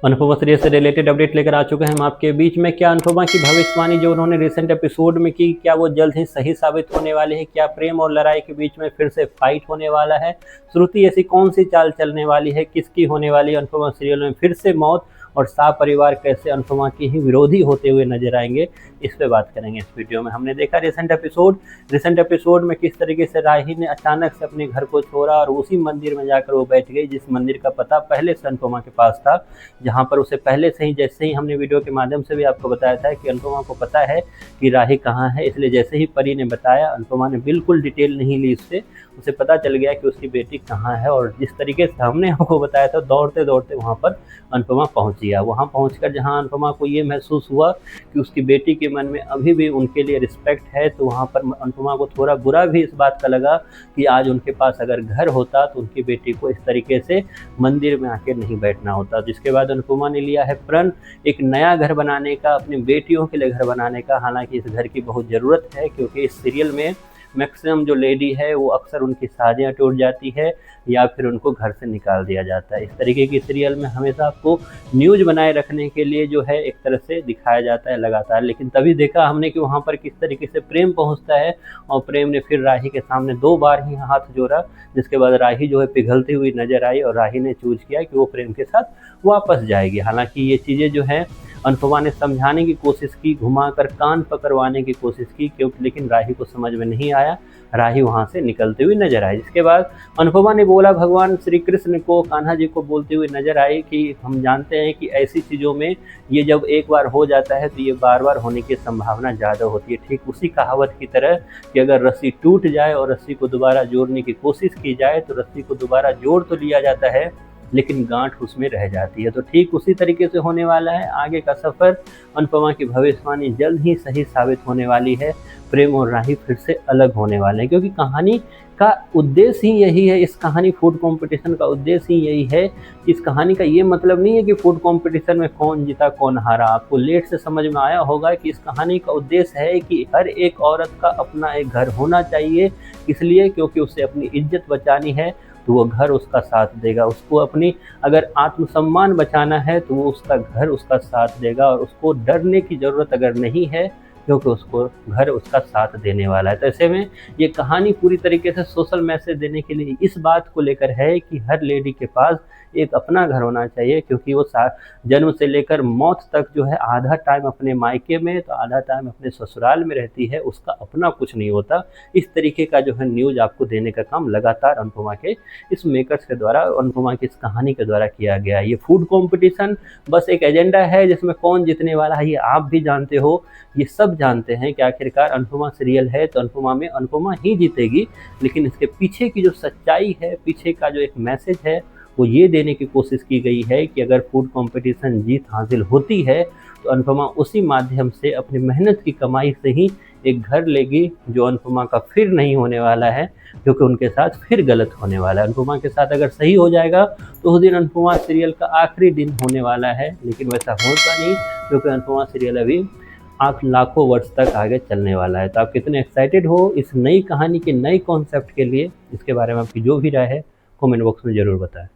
Anupama serial से related update लेकर आ चुके हैं हम आपके बीच में। क्या अनुपमा की भविष्यवाणी जो उन्होंने रिसेंट एपिसोड में की, क्या वो जल्द ही सही साबित होने वाली है? क्या प्रेम और लड़ाई के बीच में फिर से फाइट होने वाला है? श्रुति ऐसी कौन सी चाल चलने वाली है? किसकी होने वाली है अनुपमा सीरियल में फिर से मौत? और शाह परिवार कैसे अनुपमा की ही विरोधी होते हुए नजर आएंगे, इस पे बात करेंगे इस वीडियो में। हमने देखा रिसेंट एपिसोड में किस तरीके से राही ने अचानक से अपने घर को छोड़ा और उसी मंदिर में जाकर वो बैठ गई जिस मंदिर का पता पहले से अनुपमा के पास था, जहां पर उसे पहले से ही, जैसे ही हमने वीडियो के माध्यम से भी आपको बताया था कि अनुपमा को पता है कि राही कहाँ है, इसलिए जैसे ही परी ने बताया, अनुपमा ने बिल्कुल डिटेल नहीं ली उससे, उसे पता चल गया कि उसकी बेटी कहाँ है। और जिस तरीके से हमने आपको बताया था, दौड़ते दौड़ते वहाँ पर अनुपमा पहुँच गया। वहाँ पहुँचकर जहाँ अनुपमा को ये महसूस हुआ कि उसकी बेटी के मन में अभी भी उनके लिए रिस्पेक्ट है, तो वहाँ पर अनुपमा को थोड़ा बुरा भी इस बात का लगा कि आज उनके पास अगर घर होता तो उनकी बेटी को इस तरीके से मंदिर में आके नहीं बैठना होता। जिसके बाद अनुपमा ने लिया है प्रण एक नया घर बनाने का, अपनी बेटियों के लिए घर बनाने का। हालांकि इस घर की बहुत ज़रूरत है, क्योंकि इस सीरियल में मैक्सिमम जो लेडी है वो अक्सर उनकी शादियाँ टूट जाती है या फिर उनको घर से निकाल दिया जाता है। इस तरीके की सीरियल में हमेशा आपको न्यूज़ बनाए रखने के लिए जो है एक तरह से दिखाया जाता है लगातार। लेकिन तभी देखा हमने कि वहाँ पर किस तरीके से प्रेम पहुँचता है, और प्रेम ने फिर राही के सामने 2 बार ही हाथ जोड़ा, जिसके बाद राही जो है पिघलती हुई नजर आई और राही ने चूज किया कि वो प्रेम के साथ वापस जाएगी। हालांकि ये चीज़ें जो है अनुपमा ने समझाने की कोशिश की, घुमाकर कान पकड़वाने की कोशिश की, क्योंकि लेकिन राही को समझ में नहीं आया। राही वहाँ से निकलते हुए नजर आई। जिसके बाद अनुपमा ने बोला, भगवान श्री कृष्ण को, कान्हा जी को बोलते हुए नजर आई कि हम जानते हैं कि ऐसी चीज़ों में ये जब एक बार हो जाता है तो ये बार बार होने की संभावना ज़्यादा होती है। ठीक उसी कहावत की तरह कि अगर रस्सी टूट जाए और रस्सी को दोबारा जोड़ने की कोशिश की जाए तो रस्सी को दोबारा जोड़ तो लिया जाता है, लेकिन गांठ उसमें रह जाती है। तो ठीक उसी तरीके से होने वाला है आगे का सफ़र। अनुपमा की भविष्यवाणी जल्द ही सही साबित होने वाली है। प्रेम और राही फिर से अलग होने वाले हैं, क्योंकि कहानी का उद्देश्य ही यही है। इस कहानी फूड कंपटीशन का उद्देश्य ही यही है। इस कहानी का ये मतलब नहीं है कि फूड कंपटीशन में कौन जीता कौन हारा। आपको लेट से समझ में आया होगा कि इस कहानी का उद्देश्य है कि हर एक औरत का अपना एक घर होना चाहिए, इसलिए क्योंकि उसे अपनी इज्जत बचानी है तो वो घर उसका साथ देगा। उसको अपनी अगर आत्मसम्मान बचाना है तो वो उसका घर उसका साथ देगा, और उसको डरने की ज़रूरत अगर नहीं है क्योंकि उसको घर उसका साथ देने वाला है। तो ऐसे में ये कहानी पूरी तरीके से सोशल मैसेज देने के लिए इस बात को लेकर है कि हर लेडी के पास एक अपना घर होना चाहिए, क्योंकि वो जन्म से लेकर मौत तक जो है आधा टाइम अपने मायके में तो आधा टाइम अपने ससुराल में रहती है, उसका अपना कुछ नहीं होता। इस तरीके का जो है न्यूज़ आपको देने का काम लगातार अनुपमा के इस मेकर्स के द्वारा, अनुपमा की इस कहानी के द्वारा किया गया है। ये फूड कॉम्पिटिशन बस एक एजेंडा है जिसमें कौन जीतने वाला है ये आप भी जानते हो, ये सब जानते हैं कि आखिरकार अनुपमा सीरियल है तो अनुपमा में अनुपमा ही जीतेगी। लेकिन इसके पीछे की जो सच्चाई है, पीछे का जो एक मैसेज है, वो ये देने की कोशिश की गई है कि अगर फूड कंपटीशन जीत हासिल होती है तो अनुपमा उसी माध्यम से अपनी मेहनत की कमाई से ही एक घर लेगी, जो अनुपमा का फिर नहीं होने वाला है, क्योंकि उनके साथ फिर गलत होने वाला है। अनुपमा के साथ अगर सही हो जाएगा तो उस दिन अनुपमा सीरियल का आखिरी दिन होने वाला है, लेकिन वैसा होता नहीं, क्योंकि अनुपमा सीरियल अभी लाखों वर्ष तक आगे चलने वाला है। तो आप कितने एक्साइटेड हो इस नई कहानी के नए कॉन्सेप्ट के लिए? इसके बारे में आपकी जो भी राय है कमेंट बॉक्स में ज़रूर बताएं।